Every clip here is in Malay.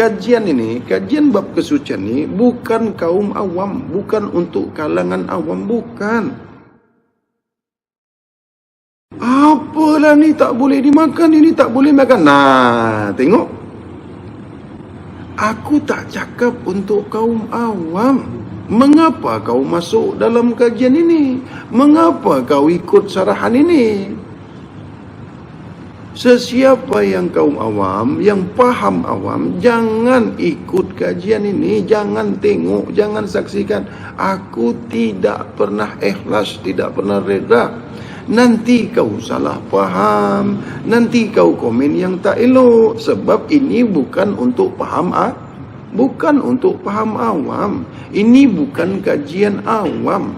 kajian ini, kajian bab kesucian ini bukan kaum awam, bukan untuk kalangan awam, bukan. Apalah ni tak boleh dimakan, ini tak boleh makan. Nah, tengok. Aku tak cakap untuk kaum awam. Mengapa kau masuk dalam kajian ini? Mengapa kau ikut sarahan ini? Sesiapa yang kaum awam, yang faham awam, jangan ikut kajian ini, jangan tengok, jangan saksikan. Aku tidak pernah ikhlas, tidak pernah reda. Nanti kau salah faham, nanti kau komen yang tak elok. Sebab ini bukan untuk faham bukan untuk faham awam. Ini bukan kajian awam.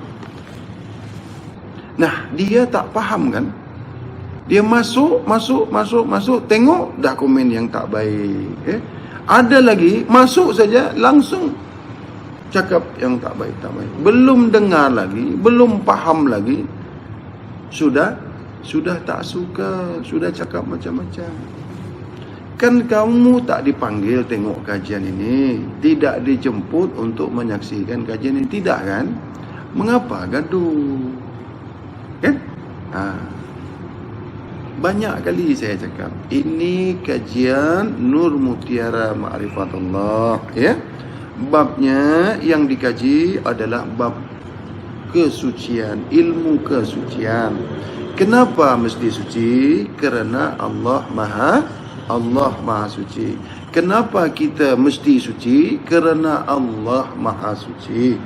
Nah, dia tak faham kan? Dia masuk, tengok dah komen yang tak baik. Ada lagi, masuk saja langsung cakap yang tak baik. Belum dengar lagi, belum faham lagi, sudah tak suka, sudah cakap macam-macam. Kan kamu tak dipanggil tengok kajian ini, tidak dijemput untuk menyaksikan kajian ini, tidak kan? Mengapa gaduh? Kan? Banyak kali saya cakap, ini kajian Nur Mutiara Ma'rifatullah, ya. Babnya yang dikaji adalah bab kesucian, ilmu kesucian. Kenapa mesti suci? Kerana Allah Maha suci. Kenapa kita mesti suci? Kerana Allah Maha suci.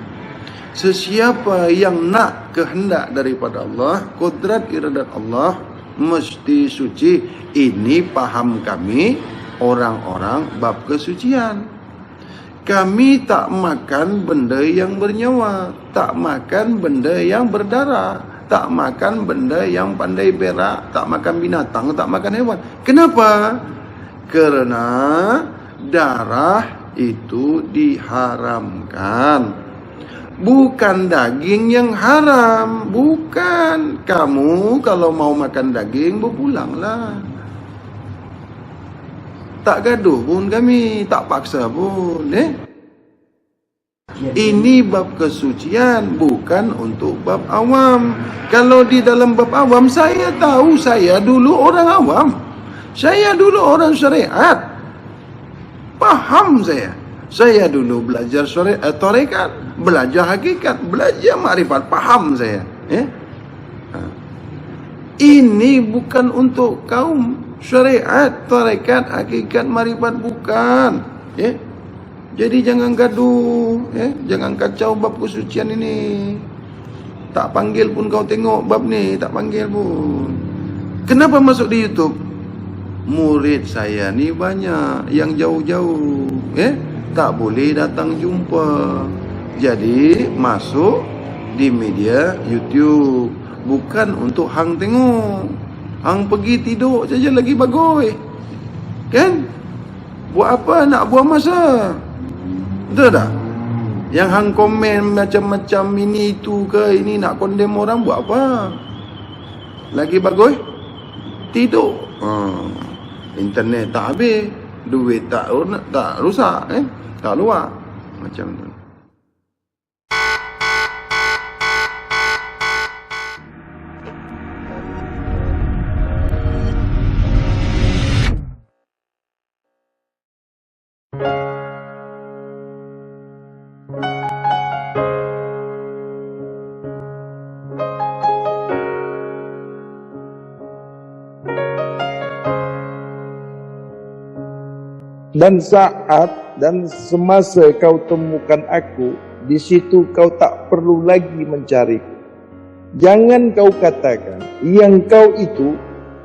Sesiapa yang nak kehendak daripada Allah, kodrat iradat Allah, mesti suci. Ini paham kami orang-orang bab kesucian. Kami tak makan benda yang bernyawa, tak makan benda yang berdarah, tak makan benda yang pandai berak, tak makan binatang, tak makan hewan. Kenapa? Kerana darah itu diharamkan. Bukan daging yang haram, bukan. Kamu kalau mau makan daging, berpulanglah. Tak gaduh pun kami, tak paksa pun. Ini bab kesucian, bukan untuk bab awam. Kalau di dalam bab awam, saya tahu, saya dulu orang awam. Saya dulu orang syariat. Paham saya. Saya dulu belajar syariat, tarekat, belajar hakikat, belajar makrifat, paham saya. Ini bukan untuk kaum syariat, tarekat, hakikat, makrifat, bukan. Jadi jangan gaduh, jangan kacau bab kesucian ini. Tak panggil pun kau tengok bab ni, tak panggil pun. Kenapa masuk di YouTube? Murid saya ni banyak yang jauh-jauh, tak boleh datang jumpa. Jadi masuk di media YouTube, bukan untuk hang tengok. Hang pergi tidur saja lagi bagus, kan? Buat apa nak buang masa? Betul tak? Yang hang komen macam-macam ini itu ke, ini nak condemn orang, buat apa? Lagi bagus tidur. Internet tak habis, duit tak rusak, tak luar, macam tu. Dan saat dan semasa kau temukan aku, di situ kau tak perlu lagi mencariku. Jangan kau katakan yang kau itu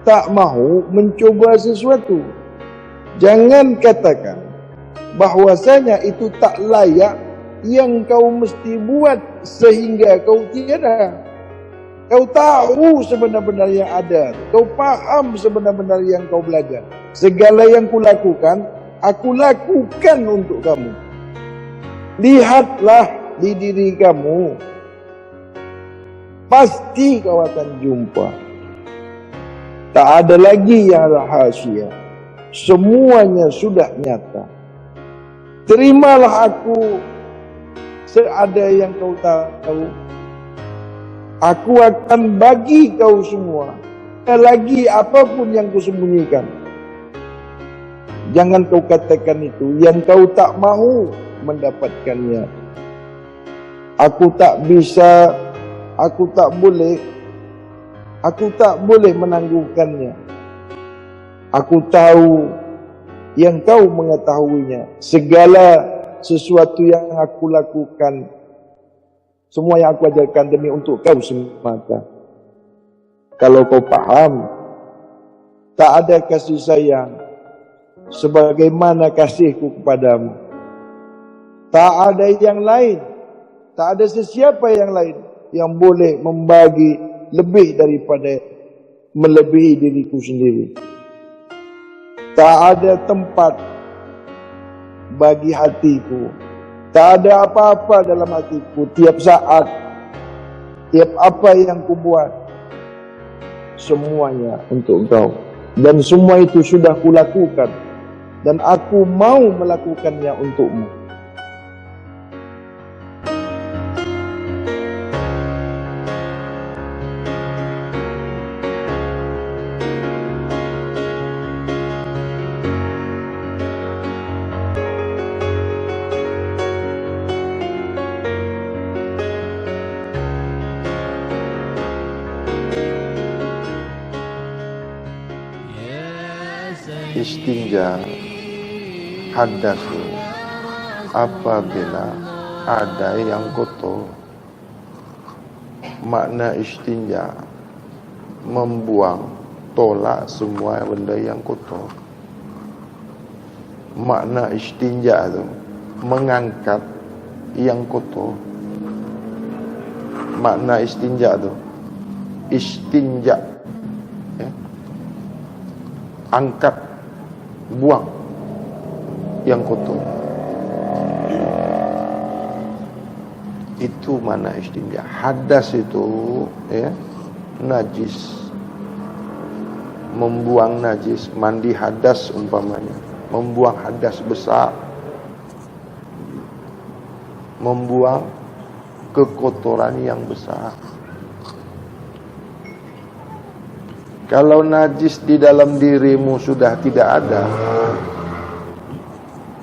tak mahu mencoba sesuatu. Jangan katakan bahwasanya itu tak layak yang kau mesti buat sehingga kau tiada. Kau tahu sebenar-benar yang ada. Kau faham sebenar-benar yang kau belajar. Segala yang kulakukan, aku lakukan untuk kamu. Lihatlah di diri kamu. Pasti kau akan jumpa. Tak ada lagi yang rahasia. Semuanya sudah nyata. Terimalah aku seada yang kau tahu. Aku akan bagi kau semua, lagi apapun yang kau sembunyikan. Jangan kau katakan itu yang kau tak mahu mendapatkannya. Aku tak bisa, aku tak boleh menangguhkannya. Aku tahu yang kau mengetahuinya. Segala sesuatu yang aku lakukan, semua yang aku ajarkan demi untuk kau semata. Kalau kau paham, tak ada kasih sayang sebagaimana kasihku kepadamu. Tak ada yang lain, tak ada sesiapa yang lain yang boleh membagi lebih daripada melebihi diriku sendiri. Tak ada tempat bagi hatiku, tak ada apa-apa dalam hatiku. Tiap saat, tiap apa yang kubuat, semuanya untuk kau. Dan semua itu sudah kulakukan, dan aku mau melakukannya untukmu. Istinja hadasu apabila ada yang kotor. Makna istinja membuang, tolak semua benda yang kotor. Makna istinja itu mengangkat yang kotor. Makna istinja itu istinja, ya, angkat, buang yang kotor. Itu mana istinja. Hadas itu, ya, najis, membuang najis. Mandi hadas umpamanya, membuang hadas besar, membuang kekotoran yang besar. Kalau najis di dalam dirimu sudah tidak ada,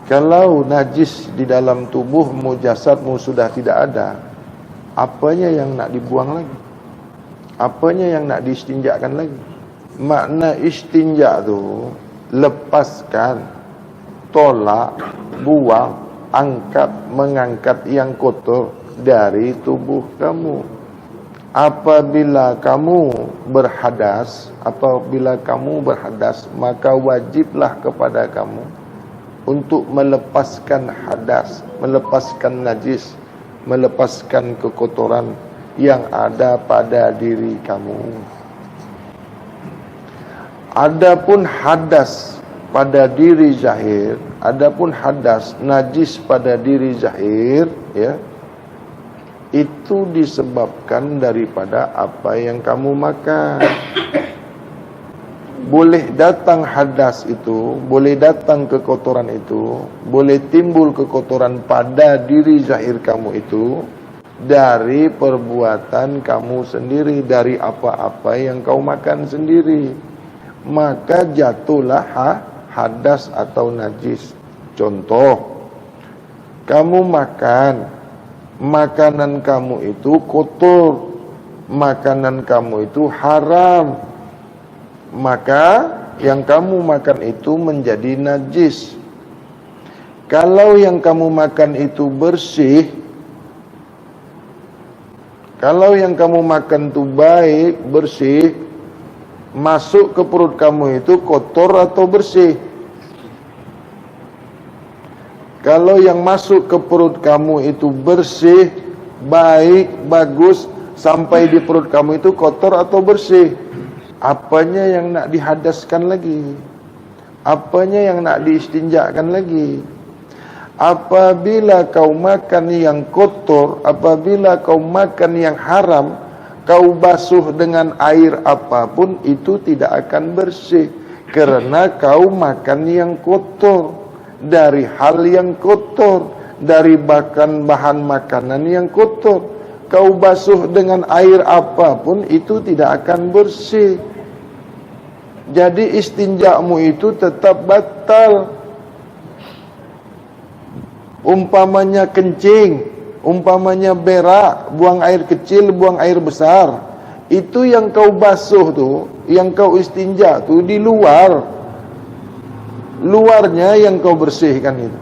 kalau najis di dalam tubuhmu, jasadmu sudah tidak ada, apanya yang nak dibuang lagi? Apanya yang nak diistinjakan lagi? Makna istinja tu lepaskan, tolak, buang, angkat, mengangkat yang kotor dari tubuh kamu. Apabila kamu berhadas, maka wajiblah kepada kamu untuk melepaskan hadas, melepaskan najis, melepaskan kekotoran yang ada pada diri kamu. Adapun hadas pada diri zahir, adapun hadas najis pada diri zahir, ya, itu disebabkan daripada apa yang kamu makan. Boleh datang hadas itu, boleh datang kekotoran itu, boleh timbul kekotoran pada diri zahir kamu itu dari perbuatan kamu sendiri, dari apa-apa yang kau makan sendiri. Maka jatuhlah hadas atau najis. Contoh, kamu makan, makanan kamu itu kotor, makanan kamu itu haram, maka yang kamu makan itu menjadi najis. Kalau yang kamu makan itu bersih, kalau yang kamu makan itu baik, bersih, masuk ke perut kamu itu kotor atau bersih? Kalau yang masuk ke perut kamu itu bersih, baik, bagus, sampai di perut kamu itu kotor atau bersih? Apanya yang nak dihadaskan lagi? Apanya yang nak diistinjakan lagi? Apabila kau makan yang kotor, apabila kau makan yang haram, kau basuh dengan air apapun, itu tidak akan bersih, karena kau makan yang kotor. dari hal yang kotor, dari bahan makanan yang kotor. Kau basuh dengan air apapun itu tidak akan bersih. Jadi istinjamu itu tetap batal. Umpamanya kencing, umpamanya berak, buang air kecil, buang air besar, itu yang kau basuh tuh, yang kau istinja tuh di luarnya yang kau bersihkan itu.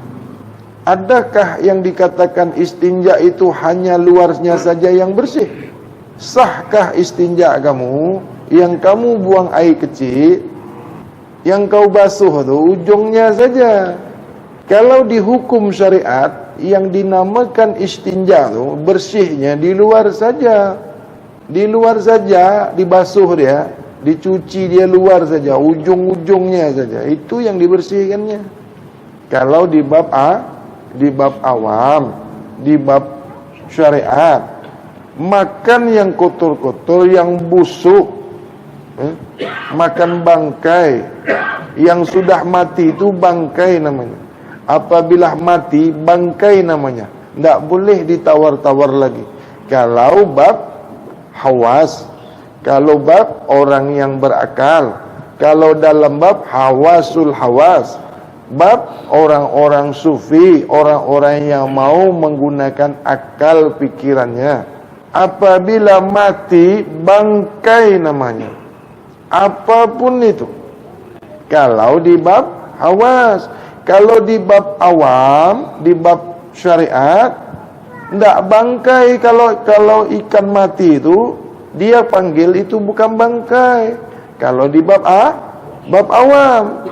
Adakah yang dikatakan istinja itu hanya luarnya saja yang bersih? Sahkah istinja kamu yang kamu buang air kecil, yang kau basuh tuh ujungnya saja? Kalau di hukum syariat yang dinamakan istinja tuh bersihnya di luar saja. Di luar saja, dibasuh dia, dicuci dia luar saja, ujung-ujungnya saja. Itu yang dibersihkannya. Kalau di bab awam, di bab syariat, makan yang kotor-kotor, yang busuk, makan bangkai, yang sudah mati itu bangkai namanya. Apabila mati, bangkai namanya. Tidak boleh ditawar-tawar lagi. Kalau bab hawas, kalau bab orang yang berakal, kalau dalam bab hawasul hawas, bab orang-orang sufi, orang-orang yang mau menggunakan akal pikirannya. Apabila mati, bangkai namanya. Apapun itu. Kalau di bab hawas. Kalau di bab awam, di bab syariat, tidak bangkai. Kalau ikan mati itu, dia panggil itu bukan bangkai. Kalau di bab awam,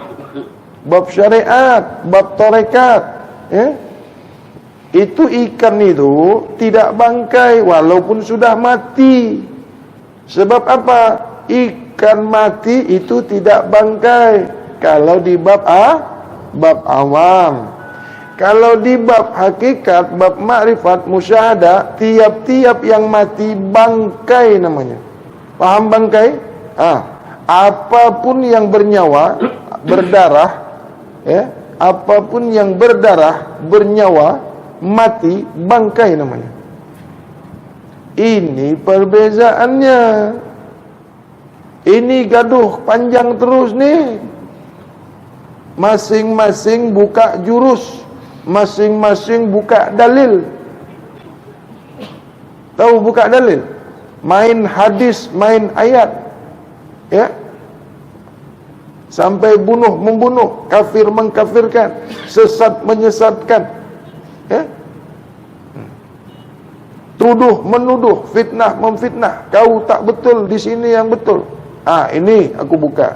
bab syariat, bab tarekat, itu ikan itu tidak bangkai walaupun sudah mati. Sebab apa? Ikan mati itu tidak bangkai. Kalau di bab awam. Kalau di bab hakikat, bab makrifat, musyahadah, tiap-tiap yang mati bangkai namanya. Paham bangkai? Apapun yang bernyawa, berdarah, apapun yang berdarah, bernyawa, mati, bangkai namanya. Ini perbezaannya. Ini gaduh panjang terus nih. Masing-masing buka jurus, masing-masing buka dalil. Tahu buka dalil? Main hadis, main ayat, sampai bunuh membunuh, kafir mengkafirkan, sesat menyesatkan, tuduh menuduh, fitnah memfitnah. Kau tak betul, di sini yang betul. Ini aku buka.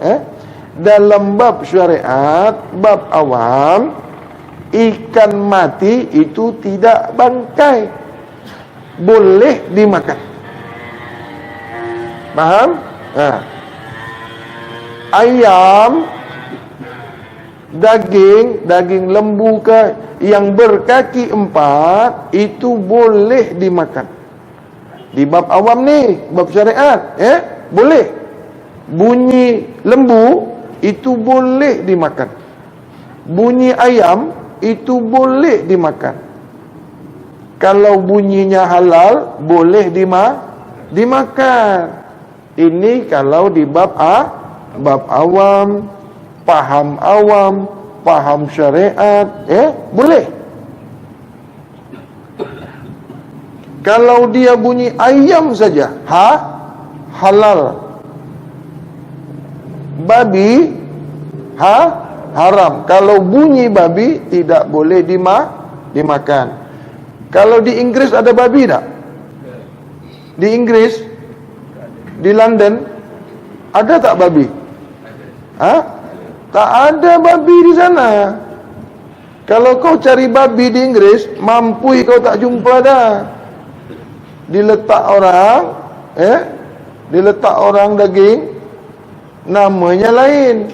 Dalam bab syariat, bab awam, ikan mati itu tidak bangkai, boleh dimakan. Paham? Ayam, daging lembu ke yang berkaki 4 itu boleh dimakan. Di bab awam nih, bab syariat, boleh. Bunyi lembu itu boleh dimakan. Bunyi ayam itu boleh dimakan. Kalau bunyinya halal, boleh dimakan. Ini kalau di bab awam, paham syariat, boleh. Kalau dia bunyi ayam saja, halal. Babi, haram. Kalau bunyi babi, tidak boleh dimakan. Kalau di Inggris ada babi tak? Di Inggris, di London, ada tak babi? Tak ada babi di sana. Kalau kau cari babi di Inggris, mampu kau tak jumpa dah. Diletak orang daging, namanya lain.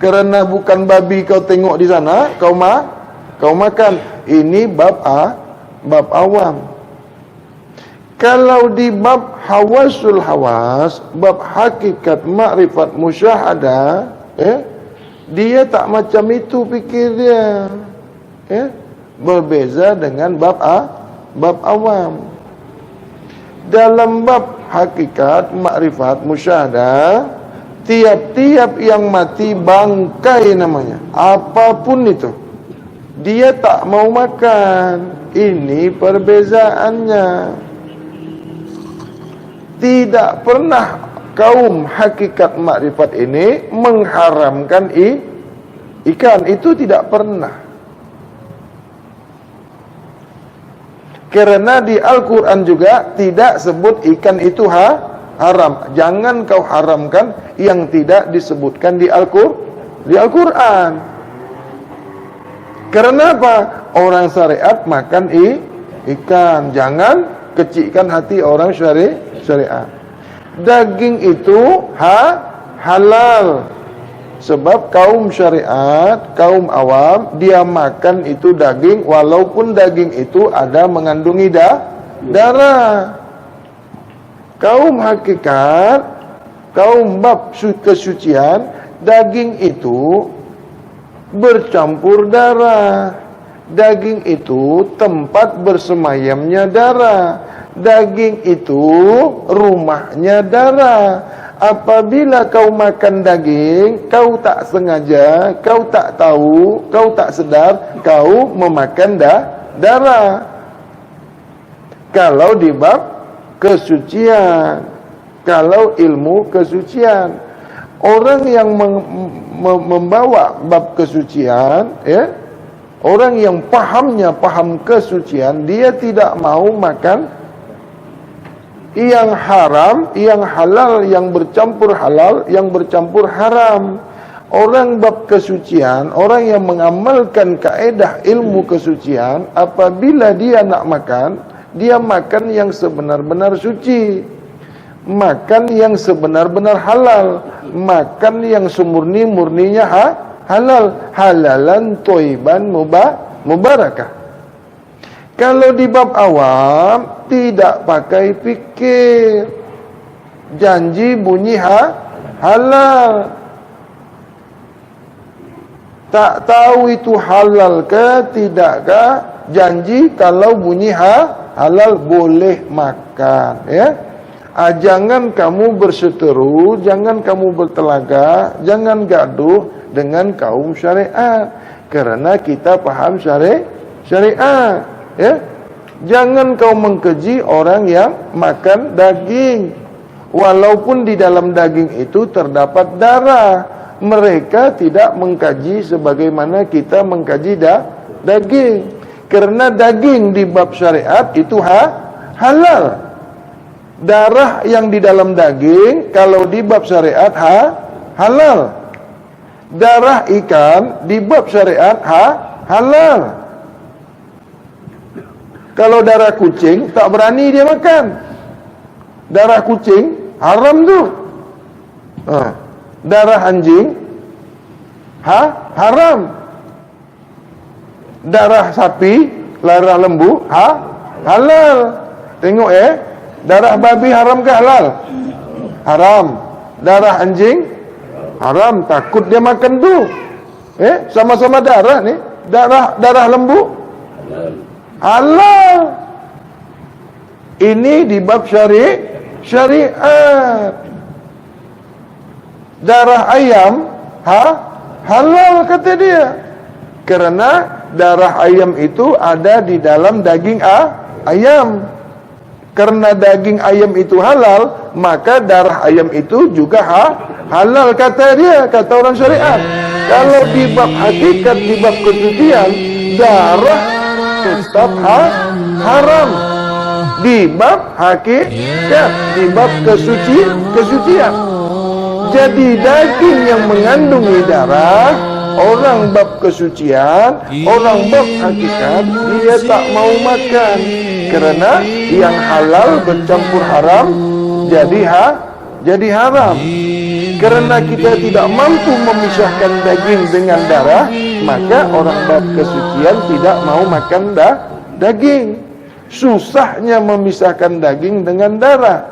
Kerana bukan babi kau tengok di sana, kau makan. Ini bab awam. Kalau di bab hawasul hawas, bab hakikat makrifat musyahadah, Dia tak macam itu pikir dia. Ya? Berbeza dengan bab awam. Dalam bab hakikat, makrifat, musyahadah, tiap-tiap yang mati bangkai namanya. Apapun itu, dia tak mau makan. Ini perbezaannya. Tidak pernah kaum hakikat makrifat ini mengharamkan ikan. Itu tidak pernah. Karena di Al-Quran juga tidak sebut ikan itu haram. Jangan kau haramkan yang tidak disebutkan di Al-Quran. Karena apa? Orang syariat makan ikan. Jangan kecilkan hati orang syariat. Daging itu halal. Sebab kaum syariat, kaum awam, dia makan itu daging, walaupun daging itu ada mengandungi darah. Kaum hakikat, kaum bab kesucian, daging itu bercampur darah. Daging itu tempat bersemayamnya darah. Daging itu rumahnya darah. Apabila kau makan daging, kau tak sengaja, kau tak tahu, kau tak sedar, kau memakan darah. Kalau di bab kesucian, kalau ilmu kesucian, orang yang membawa bab kesucian, ya, orang yang paham kesucian, dia tidak mau makan yang haram, yang halal, yang bercampur halal, yang bercampur haram. Orang bab kesucian, orang yang mengamalkan kaedah ilmu kesucian, apabila dia nak makan, dia makan yang sebenar-benar suci, makan yang sebenar-benar halal, makan yang semurni-murninya halal, halalan thayyiban mubarakah. Kalau di bab awam tidak pakai fikir, janji bunyi halal, tak tahu itu halal ke tidakkah, janji kalau bunyi halal boleh makan, ya. Jangan kamu berseteru, jangan kamu bertelaga, jangan gaduh dengan kaum syariat, karena kita paham syariat. Ya, jangan kau mengkeji orang yang makan daging, walaupun di dalam daging itu terdapat darah. Mereka tidak mengkaji sebagaimana kita mengkaji daging, karena daging di bab syariat itu halal. Darah yang di dalam daging kalau di bab syariat halal. Darah ikan di bab syariat halal. Kalau darah kucing, tak berani dia makan. Darah kucing, haram tu. Darah anjing, haram. Darah sapi, darah lembu, halal. Tengok darah babi haram ke halal? Haram. Darah anjing, haram. Takut dia makan tu. Sama-sama darah ni. Darah lembu, halal. Ini di bab syariat. Darah ayam halal kata dia, karena darah ayam itu ada di dalam daging ayam. Karena daging ayam itu halal, maka darah ayam itu juga halal kata dia, kata orang syariat. Kalau di bab hakikat, di bab kesucian, darah tetap haram. Di bab hakikat, di bab kesucian. Jadi daging yang mengandungi darah, orang bab kesucian, orang bab hakikat, dia tak mau makan, karena yang halal bercampur haram jadi haram. Karena kita tidak mampu memisahkan daging dengan darah, maka orang bab kesucian tidak mau makan daging. Susahnya memisahkan daging dengan darah.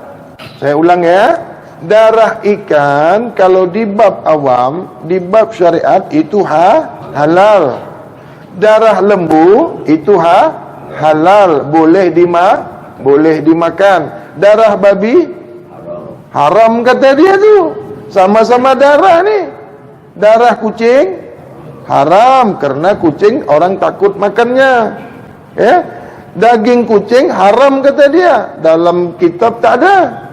Saya ulang ya. Darah ikan kalau di bab awam, di bab syariat itu halal. Darah lembu itu halal, boleh dimakan. Darah babi haram kata dia tu. Sama-sama darah ni. Darah kucing haram karena kucing orang takut makannya. Ya. Daging kucing haram kata dia. Dalam kitab tak ada.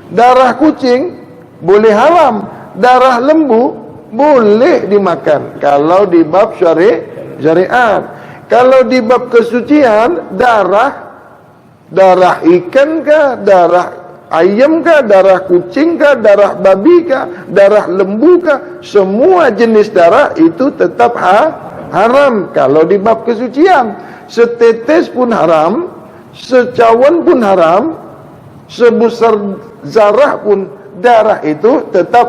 Darah kucing boleh haram, darah lembu boleh dimakan kalau di bab syariat. Kalau di bab kesucian, darah ikan kah, darah ayam kah, darah kucing kah, darah babi kah, darah lembu kah, semua jenis darah itu tetap haram kalau di bab kesucian. Setetes pun haram, secawan pun haram, sebesar zarah pun darah itu tetap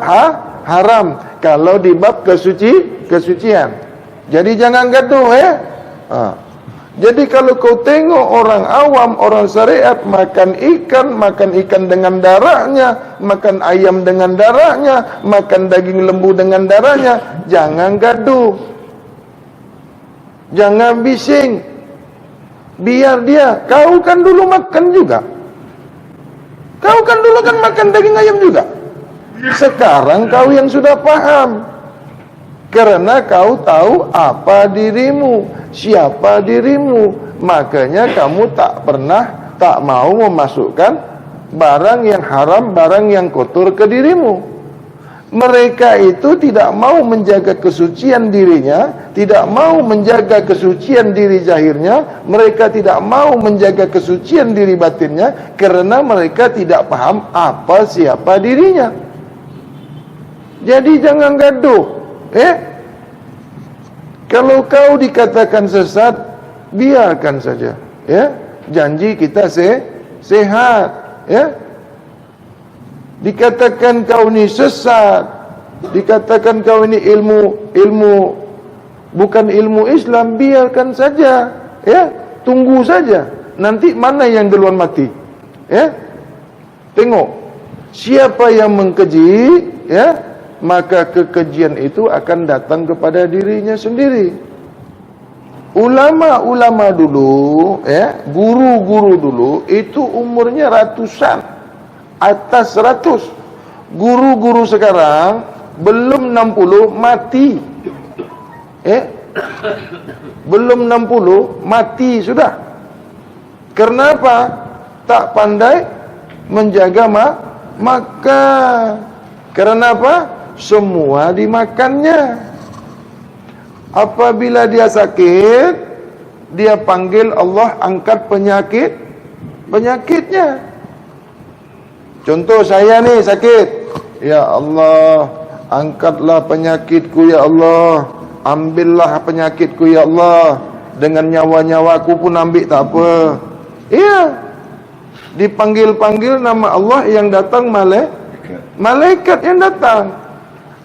haram kalau di bab kesucian. Jadi jangan gaduh ya. Jadi kalau kau tengok orang awam, orang syariat makan ikan dengan darahnya, makan ayam dengan darahnya, makan daging lembu dengan darahnya, jangan gaduh. Jangan bising. Biar dia, kau kan dulu makan juga. Kau kan dulu kan makan daging ayam juga. Sekarang kau yang sudah paham. Karena kau tahu apa dirimu, siapa dirimu. Makanya kamu tak mau memasukkan barang yang haram, barang yang kotor ke dirimu. Mereka itu tidak mau menjaga kesucian dirinya, tidak mau menjaga kesucian diri zahirnya, mereka tidak mau menjaga kesucian diri batinnya karena mereka tidak paham apa siapa dirinya. Jadi jangan gaduh. Kalau kau dikatakan sesat, biarkan saja. Janji kita sehat. Dikatakan kau ni sesat, dikatakan kau ini ilmu bukan ilmu Islam, biarkan saja. Tunggu saja. Nanti mana yang duluan mati? Tengok. Siapa yang mengkeji, maka kekejian itu akan datang kepada dirinya sendiri. Ulama-ulama dulu, guru-guru dulu itu umurnya ratusan, atas 100. Guru-guru sekarang belum 60 mati. Belum 60 mati sudah. Kenapa? Tak pandai menjaga makan. Karena apa? Semua dimakannya. Apabila dia sakit, dia panggil Allah angkat penyakitnya. Contoh saya ni sakit. Ya Allah, angkatlah penyakitku ya Allah. Ambillah penyakitku ya Allah. Dengan nyawa-nyawaku pun ambil tak apa. Dipanggil-panggil nama Allah, yang datang malaikat yang datang.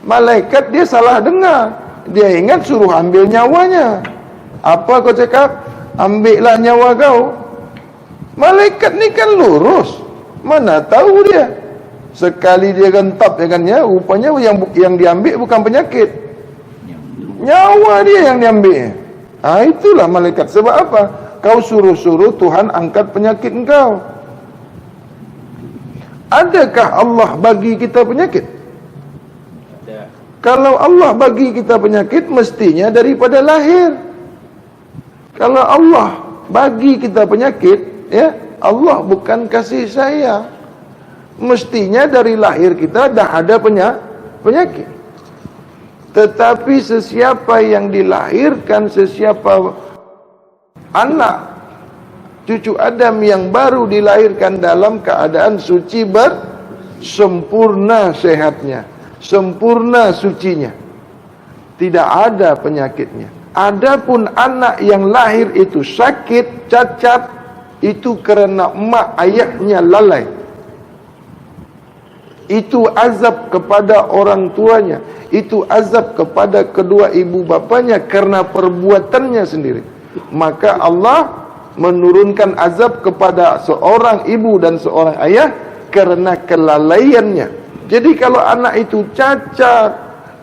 Malaikat dia salah dengar. Dia ingat suruh ambil nyawanya. Apa kau cakap? Ambillah nyawa kau. Malaikat ni kan lurus. Mana tahu dia. Sekali dia gentap dengannya, rupanya yang diambil bukan penyakit, nyawa dia yang diambil. Itulah malaikat. Sebab apa? Kau suruh-suruh Tuhan angkat penyakit engkau. Adakah Allah bagi kita penyakit? Kalau Allah bagi kita penyakit, mestinya daripada lahir. Kalau Allah bagi kita penyakit, Allah bukan kasih sayang. Mestinya dari lahir kita dah ada penyakit. Tetapi sesiapa yang dilahirkan, sesiapa anak cucu Adam yang baru dilahirkan dalam keadaan suci, sempurna sehatnya, sempurna sucinya, tidak ada penyakitnya. Adapun anak yang lahir itu sakit, cacat, itu kerana mak ayahnya lalai. Itu azab kepada orang tuanya, itu azab kepada kedua ibu bapanya karena perbuatannya sendiri. Maka Allah menurunkan azab kepada seorang ibu dan seorang ayah karena kelalaiannya. Jadi kalau anak itu cacat,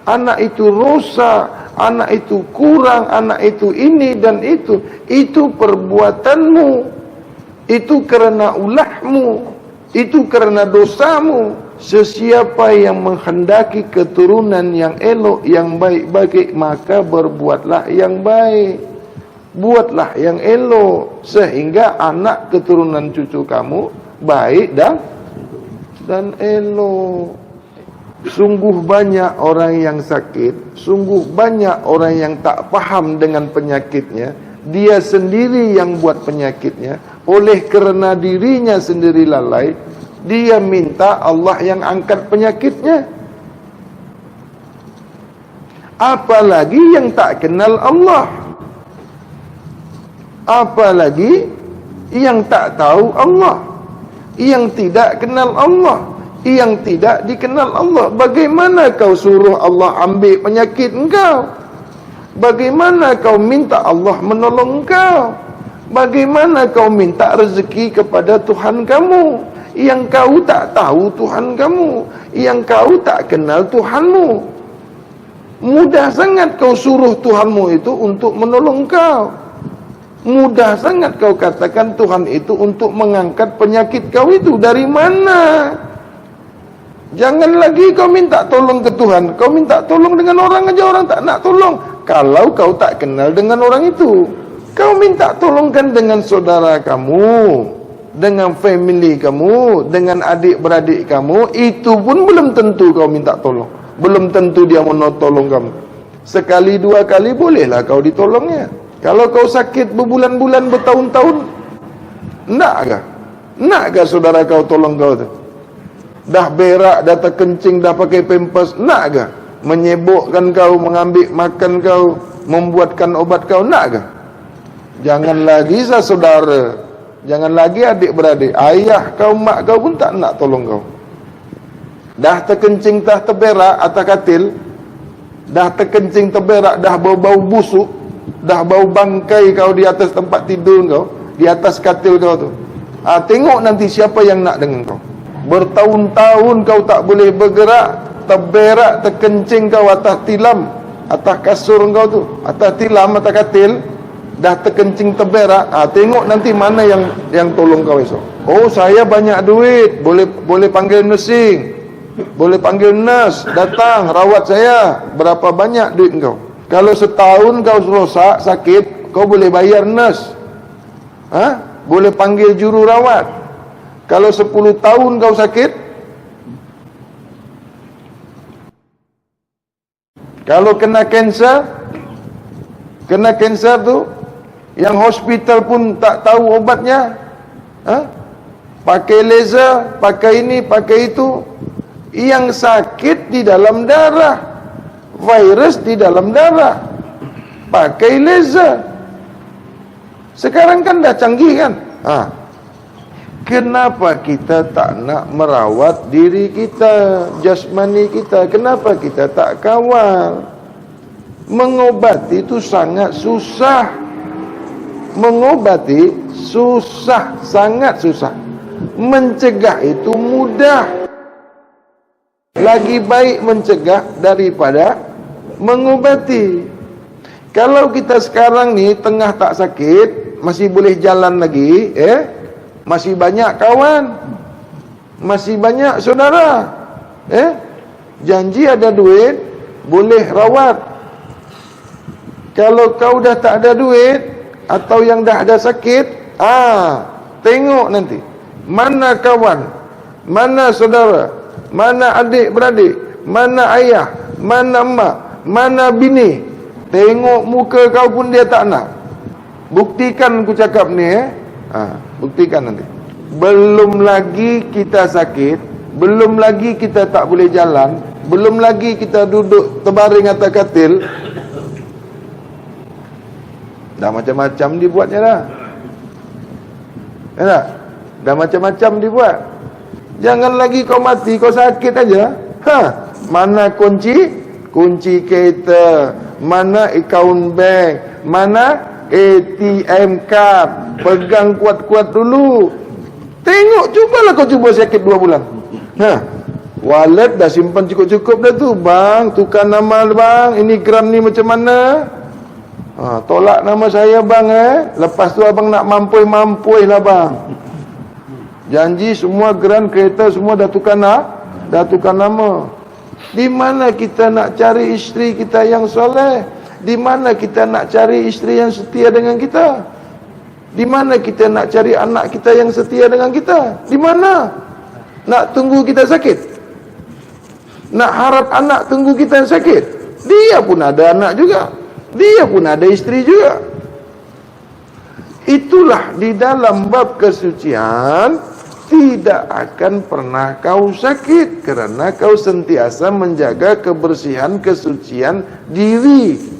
anak itu rosak, anak itu kurang, anak itu ini dan itu perbuatanmu, itu karena ulahmu, itu karena dosamu. Sesiapa yang menghendaki keturunan yang elok, yang baik-baik, maka berbuatlah yang baik, buatlah yang elok, sehingga anak keturunan cucu kamu baik dan elok. Sungguh banyak orang yang sakit, sungguh banyak orang yang tak paham dengan penyakitnya. Dia sendiri yang buat penyakitnya. Oleh kerana dirinya sendiri lalai, dia minta Allah yang angkat penyakitnya. Apalagi yang tak kenal Allah, apalagi yang tak tahu Allah, yang tidak kenal Allah, yang tidak dikenal Allah. Bagaimana kau suruh Allah ambil penyakit engkau? Bagaimana kau minta Allah menolong engkau? Bagaimana kau minta rezeki kepada Tuhan kamu, yang kau tak tahu Tuhan kamu, yang kau tak kenal Tuhanmu? Mudah sangat kau suruh Tuhanmu itu untuk menolong kau. Mudah sangat kau katakan Tuhan itu untuk mengangkat penyakit kau itu. Dari mana? Jangan lagi kau minta tolong ke Tuhan, kau minta tolong dengan orang aja, orang tak nak tolong. Kalau kau tak kenal dengan orang itu, kau minta tolongkan dengan saudara kamu, dengan family kamu, dengan adik-beradik kamu. Itu pun belum tentu kau minta tolong, belum tentu dia mau tolong kamu. Sekali dua kali bolehlah kau ditolongnya. Kalau kau sakit berbulan-bulan, bertahun-tahun, nakkah? Nakkah saudara kau tolong kau tu? Dah berak, dah terkencing, dah pakai pampers, nakkah? Menyebokkan kau, mengambil makan kau, membuatkan obat kau, nakkah? Jangan lagi saudara, jangan lagi adik-beradik, ayah kau, mak kau pun tak nak tolong kau. Dah terkencing, dah terberak atas katil, dah terkencing, terberak, dah bau-bau busuk, dah bau bangkai kau di atas tempat tidur kau, di atas katil kau tu. Tengok nanti siapa yang nak dengan kau. Bertahun-tahun kau tak boleh bergerak, terberak, terkencing kau atas tilam, atas kasur kau tu, atas tilam, atas katil, dah terkencing terberak. Tengok nanti mana yang tolong kau esok. Oh, saya banyak duit, boleh panggil nursing, boleh panggil nurse datang rawat saya. Berapa banyak duit kau? Kalau setahun kau rosak, sakit, kau boleh bayar nurse, boleh panggil juru rawat. Kalau 10 tahun kau sakit, kalau kena kanser tu, yang hospital pun tak tahu obatnya, pakai laser, pakai ini, pakai itu. Yang sakit di dalam darah, virus di dalam darah, pakai laser. Sekarang kan dah canggih kan. Kenapa kita tak nak merawat diri kita, jasmani kita? Kenapa kita tak kawal? Mengobati itu sangat susah. Mengobati susah, sangat susah. Mencegah itu mudah. Lagi baik mencegah daripada mengobati. Kalau kita sekarang ni tengah tak sakit, masih boleh jalan lagi, masih banyak kawan, masih banyak saudara, janji ada duit, boleh rawat. Kalau kau dah tak ada duit, atau yang dah ada sakit, tengok nanti mana kawan, mana saudara, mana adik-beradik, mana ayah, mana mak, mana bini. Tengok muka kau pun dia tak nak. Buktikan aku cakap ni, buktikan nanti. Belum lagi kita sakit, belum lagi kita tak boleh jalan, belum lagi kita duduk terbaring atas katil. Dah macam-macam dibuatnya dah. Tak? Dah macam-macam dibuat. Jangan lagi kau mati, kau sakit aja. Mana kunci? Kunci kereta, mana akaun bank, mana ATM card. Pegang kuat-kuat dulu. Tengok, cubalah kau cuba sakit 2 bulan. Wallet dah simpan cukup-cukup dah tu. Bang, tukar nama bang. Ini gram ni macam mana? Tolak nama saya bang Lepas tu abang nak mampui lah bang. Janji semua geran kereta semua dah tukar nama. Di mana kita nak cari isteri kita yang soleh? Di mana kita nak cari isteri yang setia dengan kita? Di mana kita nak cari anak kita yang setia dengan kita? Di mana? Nak tunggu kita sakit? Nak harap anak tunggu kita yang sakit? Dia pun ada anak juga. Dia pun ada isteri juga. Itulah di dalam bab kesucian, tidak akan pernah kau sakit kerana kau sentiasa menjaga kebersihan kesucian diri.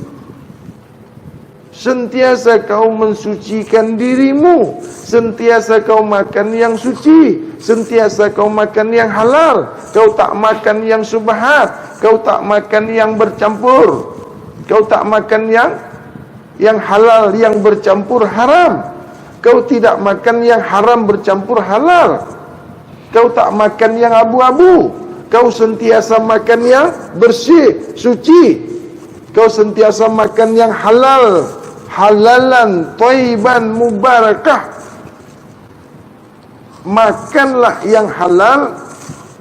Sentiasa kau mensucikan dirimu, sentiasa kau makan yang suci, sentiasa kau makan yang halal, kau tak makan yang subhat, kau tak makan yang bercampur, kau tak makan yang halal yang bercampur haram. Kau tidak makan yang haram bercampur halal. Kau tak makan yang abu-abu. Kau sentiasa makan yang bersih, suci. Kau sentiasa makan yang halal, halalan, thayyiban, mubarakah. Makanlah yang halal,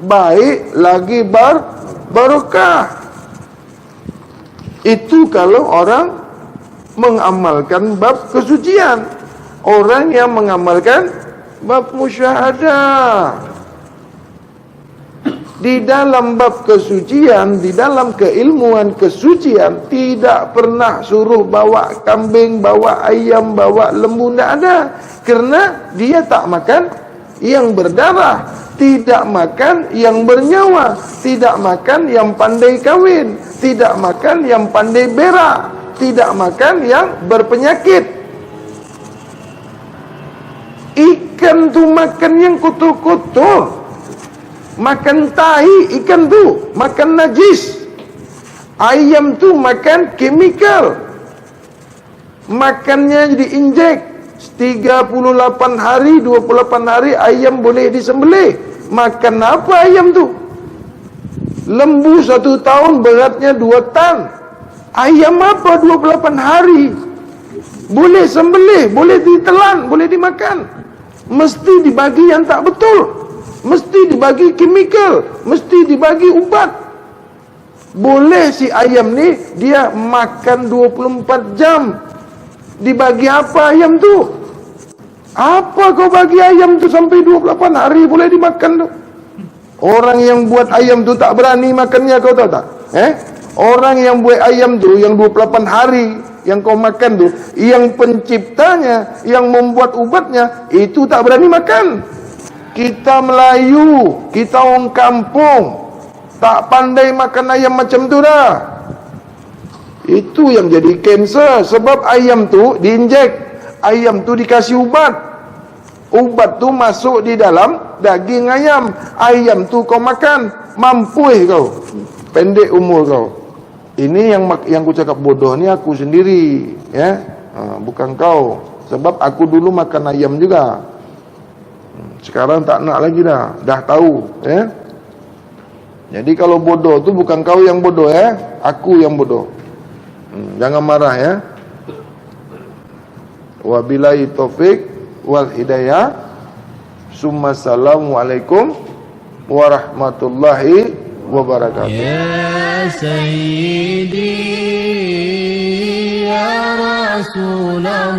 baik lagi barakah. Itu kalau orang mengamalkan bab kesucian. Orang yang mengamalkan bab musyahadah. Di dalam bab kesucian, di dalam keilmuan kesucian, tidak pernah suruh bawa kambing, bawa ayam, bawa lembu, tidak ada. Kerana dia tak makan yang berdarah, tidak makan yang bernyawa, tidak makan yang pandai kahwin, tidak makan yang pandai berak, tidak makan yang berpenyakit. Ikan tu makan yang kotor-kotor, makan tahi ikan tu, makan najis. Ayam tu makan chemical, makannya jadi injek. 38 hari, 28 hari ayam boleh disembelih. Makan apa ayam tu? Lembu 1 tahun beratnya 2 tan. Ayam apa 28 hari? Boleh sembelih, boleh ditelan, boleh dimakan. Mesti dibagi yang tak betul, mesti dibagi chemical, mesti dibagi ubat. Boleh si ayam ni dia makan 24 jam. Dibagi apa ayam tu? Apa kau bagi ayam tu sampai 28 hari boleh dimakan tu? Orang yang buat ayam tu tak berani makannya, kau tahu tak? Orang yang buat ayam tu yang 28 hari yang kau makan tu, yang penciptanya, yang membuat ubatnya, itu tak berani makan. Kita Melayu, kita orang kampung, tak pandai makan ayam macam tu dah. Itu yang jadi kanser. Sebab ayam tu diinjek, ayam tu dikasih ubat, ubat tu masuk di dalam daging ayam. Ayam tu kau makan, mampus kau, pendek umur kau. Ini yang aku cakap bodoh ni aku sendiri, ya, bukan kau. Sebab aku dulu makan ayam juga. Sekarang tak nak lagi dah tahu, ya. Jadi kalau bodoh tu bukan kau yang bodoh, ya, aku yang bodoh. Jangan marah, ya. Wabillahi taufik wal hidayah. Assalamualaikum warahmatullahi wabarakatuh. Ya Sayyidi ya Rasulullah.